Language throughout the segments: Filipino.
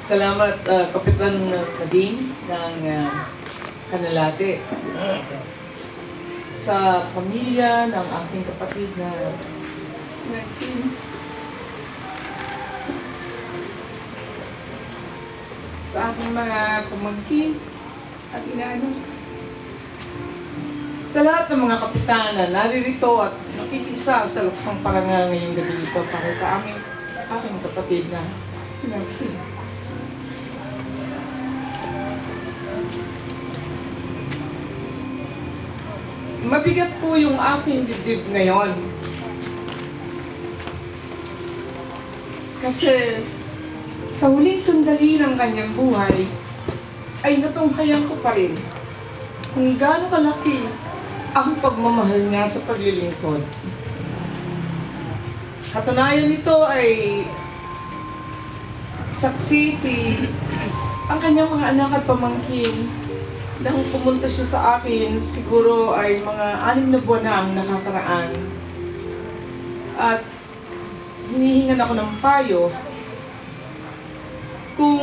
Salamat, Kapitan Nadine ng Canalate. Sa pamilya ng aking kapatid na si Narcine. Sa aking mga pamangkin at inaano. Sa lahat ng mga kapitan na naririto at nakikisa sa luksong parangal ngayong gabi ito para sa aking kapatid na si Narcine. Mabigat po yung aking dibdib ngayon. Kasi sa huling sandali ng kanyang buhay, ay natunghayan ko pa rin kung gaano kalaki ang pagmamahal niya sa paglilingkod. Katunayan nito ay saksi ang kanyang mga anak at pamangkin. Nang pumunta siya sa akin, siguro ay mga 6 na buwan na ang nakakaraan. At hinihingan ako ng payo kung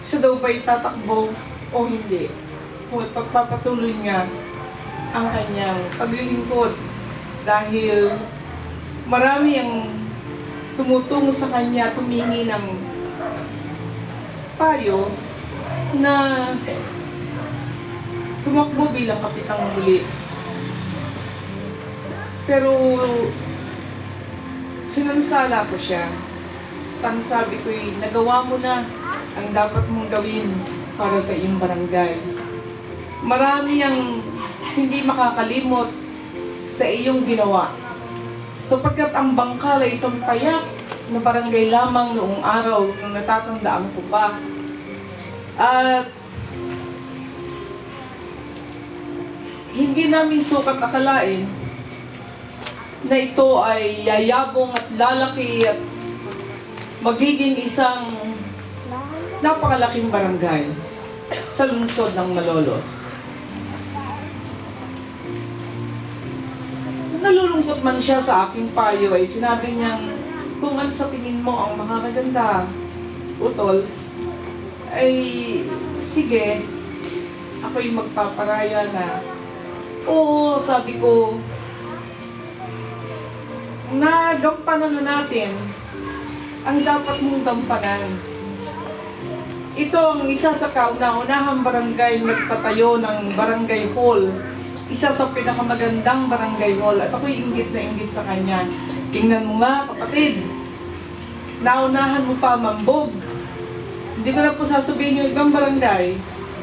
siya daw ba'y tatakbo o hindi. Kung pagpapatuloy niya ang kanyang paglilingkod. Dahil marami ang tumutungo sa kanya, tumingi ng payo na tumakbo bilang kapitang muli. Pero sinansala ko siya. Tang sabi ko'y nagawa mo na ang dapat mong gawin para sa iyong barangay. Marami ang hindi makakalimot sa iyong ginawa. Sapagkat ang Bangkal ay isang payak na barangay lamang noong araw nung natatandaan ko pa. At hindi namin sukat akalain na ito ay yayabong at lalaki at magiging isang napakalaking barangay sa lungsod ng Malolos. Nalulungkot man siya sa aking payo ay sinabi niyang kung ano sa tingin mo ang makakaganda, utol, ay sige, ako'y magpaparaya na. Oo, sabi ko, nagampanan na natin ang dapat mong gampanan. Ito ang isa sa kauna-unahang barangay nagpatayo ng barangay hall. Isa sa pinakamagandang barangay hall. At ako'y inggit na inggit sa kanya. Tingnan mo nga, kapatid. Naunahan mo pa, Mambog. Hindi ko na po sasabihin yung ibang barangay.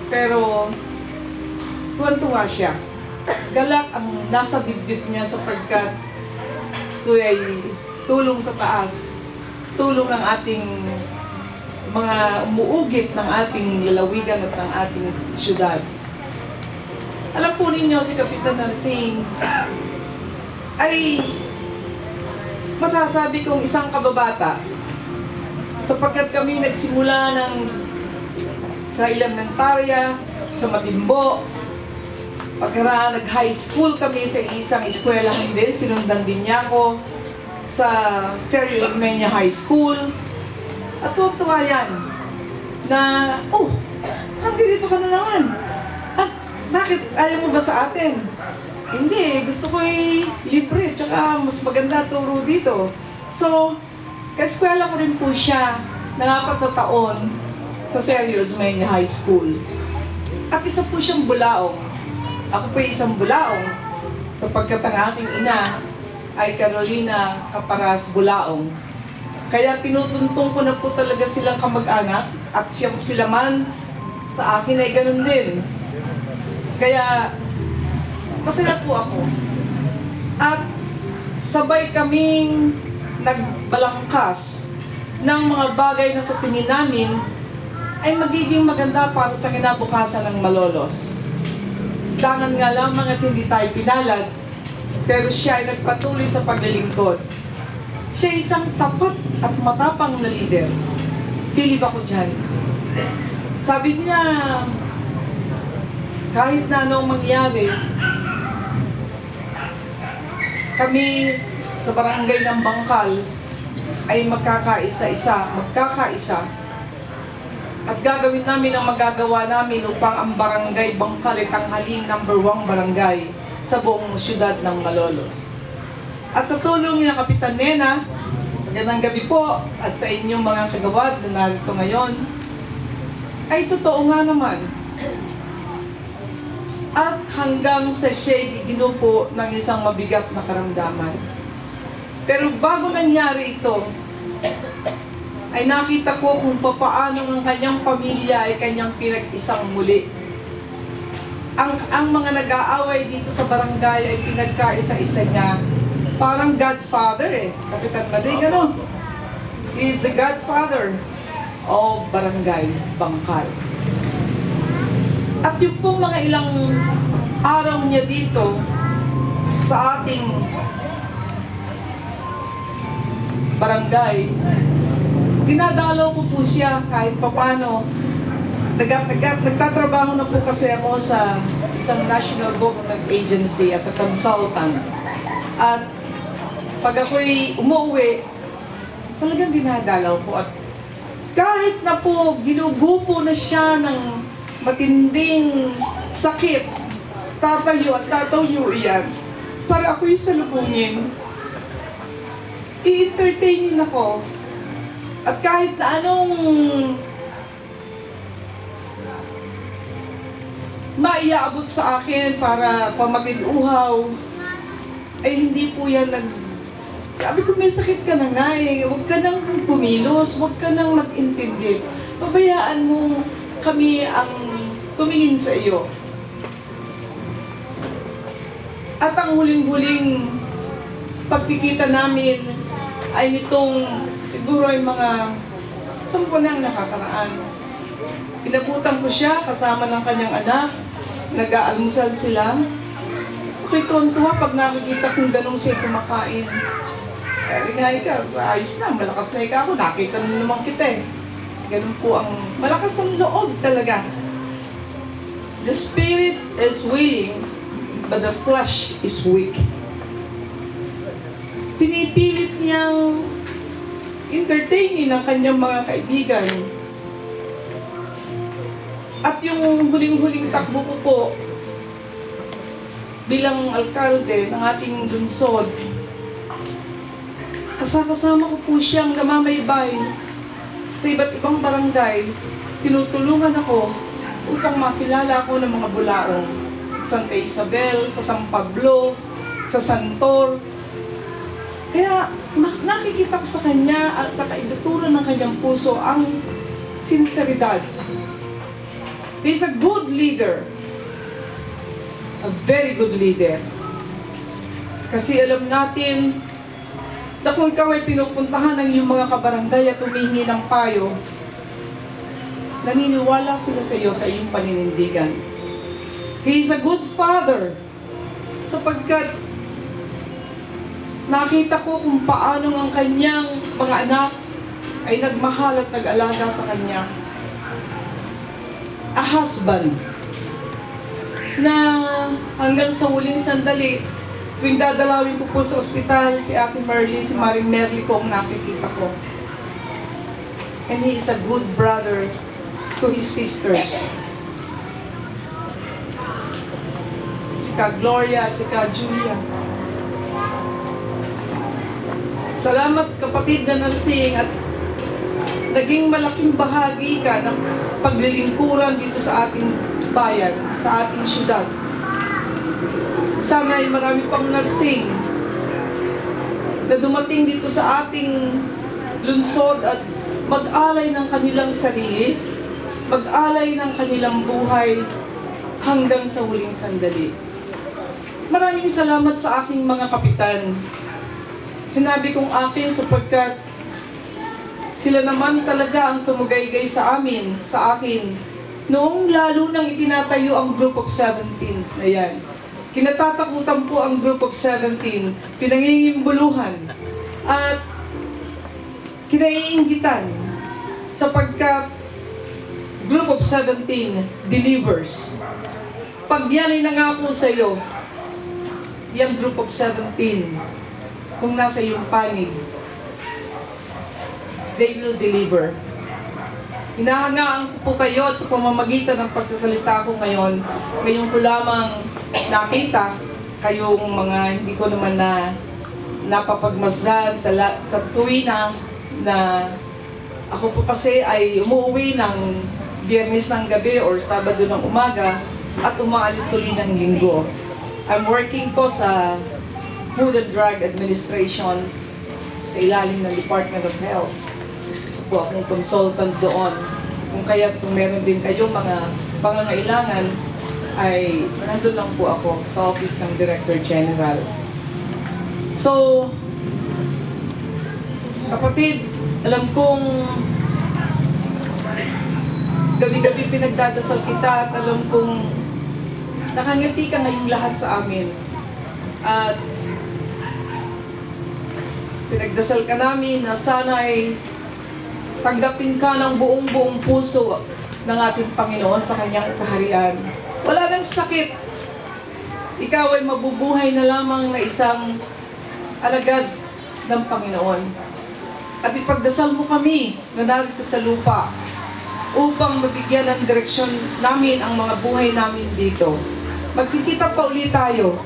Pero, tuwan-tuwa siya. Galak ang nasa dibdib niya sapagkat ito ay tulong sa taas, tulong ng ating mga umuugit ng ating lalawigan at ng ating syudad. Alam po ninyo, si Kapitan Narcine ay masasabi kong isang kababata sapagkat kami nagsimula sa elementarya, sa Matimbo. Pagkaraan nag-high school kami sa isang eskwelahan din, sinundan din niya ako sa Serious Mania High School. At tuwa yan na, nandito ka na naman. At bakit ayaw mo ba sa atin? Hindi, gusto ko libre, tsaka mas maganda turo dito. So, ka-eskwela ko rin po siya ng 4 na taon sa Serious Mania High School. At isa po siyang bulaong. Ako po isang bulaong sapagkat ang aking ina ay Carolina Caparas Bulaong. Kaya tinutuntong ko na po talaga silang kamag-anak at sila man sa akin ay ganun din. Kaya masaya po ako. At sabay kaming nagbalangkas ng mga bagay na sa tingin namin ay magiging maganda para sa kinabukasan ng Malolos. Dangan nga lamang at hindi tayo pinalad, pero siya ay nagpatuloy sa paglilingkod. Siya ay isang tapat at matapang na leader. Believe ako dyan. Sabi niya, kahit na anong mangyari, kami sa barangay ng Bangkal ay magkakaisa. At gagawin namin ang magagawa namin upang ang barangay Bangkal ay tanghaling #1 barangay sa buong syudad ng Malolos. At sa tulong ni Kapitan Nena, magandang gabi po, at sa inyong mga kagawad na narito ngayon, ay totoo nga naman. At hanggang sa siya'y ginupo ng isang mabigat na karamdaman. Pero bago nangyari ito, ay nakita ko kung papaano ang kanyang pamilya ay kanyang pinag-isang muli. Ang mga nag-aaway dito sa barangay ay pinagkaisa-isa niya. Parang Godfather Kapitan Mading, ano? He is the Godfather of Barangay Bangkal. At yung pong mga ilang araw niya dito sa ating barangay, dinadalaw ko po siya kahit papano. Nagtatrabaho na po kasi ako sa isang national government agency as a consultant. At pag ako'y umuwi, talagang dinadalaw ko. At kahit na po ginugupo na siya ng matinding sakit, tatayo at tatayo yan para ako'y salubungin, i-entertainin ako. At kahit na anong maiaabot sa akin para pamatin-uhaw, ay hindi po yan sabi ko, may sakit ka na nga huwag ka nang pumilos, huwag ka nang mag-intindi. Pabayaan mo kami ang tumingin sa iyo. At ang huling-huling pagkikita namin ay nitong siguro ay mga 10 nang nakakaraan. Pinabutan ko siya kasama ng kanyang anak, nag-aalmusal sila. Ako'y tuwan-tuwa pag nakikita kong ganun siya kumakain. Kaya nga ikaw, ayos na, malakas na ikaw ako, nakita naman kita Ganun po ang malakas ang loob talaga. The spirit is willing, but the flesh is weak. Pinipilit niyang entertainin ang kanyang mga kaibigan. At yung huling-huling takbo ko po bilang alkalde ng ating lungsod, kasama ko po siyang namamaybay sa iba't ibang barangay. Tinutulungan ako upang makilala ako ng mga bulaong. Santa Isabel, sa San Pablo, sa Santor. Kaya nakikita ko sa kanya at sa kaibuturan ng kanyang puso ang sinseridad. He's a good leader. A very good leader. Kasi alam natin na kung ikaw ay pinupuntahan ng iyong mga kabarangay at humihingi ng payo, naniniwala sila sa iyo sa iyong paninindigan. He is a good father sapagkat nakita ko kung paano ang kanyang mga anak ay nagmahal at nag-alaga sa kanya. A husband na hanggang sa huling sandali, tuwing dadalawin ko po sa ospital, si Ate Merly, si Maring Merly ko ang nakikita ko. And he is a good brother to his sisters. Si Ka Gloria at si Ka Julia. Salamat kapatid na nursing at naging malaking bahagi ka ng paglilingkuran dito sa ating bayan, sa ating syudad. Sana ay marami pang nursing na dumating dito sa ating lungsod at mag-alay ng kanilang sarili, mag-alay ng kanilang buhay hanggang sa huling sandali. Maraming salamat sa aking mga kapitan. Sinabi kong akin sapagkat sila naman talaga ang tumugaygay sa amin, sa akin, noong lalo nang itinatayo ang Group of 17 na yan. Kinatatakutan po ang Group of 17, pinangingimbuluhan at kinaiinggitan sapagkat Group of 17 delivers. Pag yan ay nangako sa iyo, yung Group of 17, kung nasa iyong panig, they will deliver. Hinahangaan ko po kayo at sa pamamagitan ng pagsasalita ko ngayon ko lamang nakita kayong mga hindi ko naman napapagmasdan sa tuwina na ako po kasi ay umuwi ng Biyernes ng gabi or Sabado ng umaga at umaalis uli ng Linggo. I'm working po sa Food and Drug Administration sa ilalim ng Department of Health. Isa po akong consultant doon. Kung meron din kayong mga pangangailangan, ay nandun lang po ako sa office ng Director General. So, kapatid, alam kong gabi-gabi pinagdadasal kita at alam kong nakangiti ka ngayong lahat sa amin. At pinagdasal ka namin na sana ay tanggapin ka ng buong puso ng ating Panginoon sa kanyang kaharian. Wala nang sakit. Ikaw ay mabubuhay na lamang na isang alagad ng Panginoon. At ipagdasal mo kami na narito sa lupa upang mabigyan ng direksyon namin ang mga buhay namin dito. Magkikita pa ulit tayo.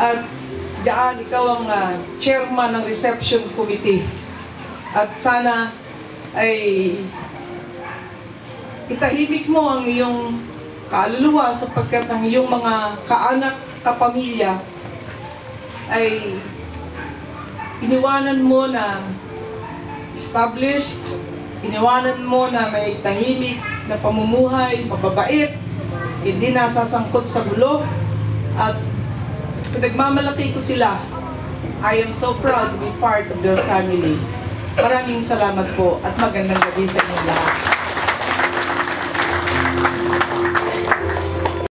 At diyan, ikaw ang chairman ng reception committee. At sana ay itahimik mo ang iyong kaluluwa sapagkat ang iyong mga kaanak, kapamilya ay iniwanan mo na established, iniwanan mo na may tahimik na pamumuhay, mababait, hindi nasasangkot sa gulo, at pinagmamalaki ko sila. I am so proud to be part of their family. Maraming salamat po at magandang gabi sa inyong lahat.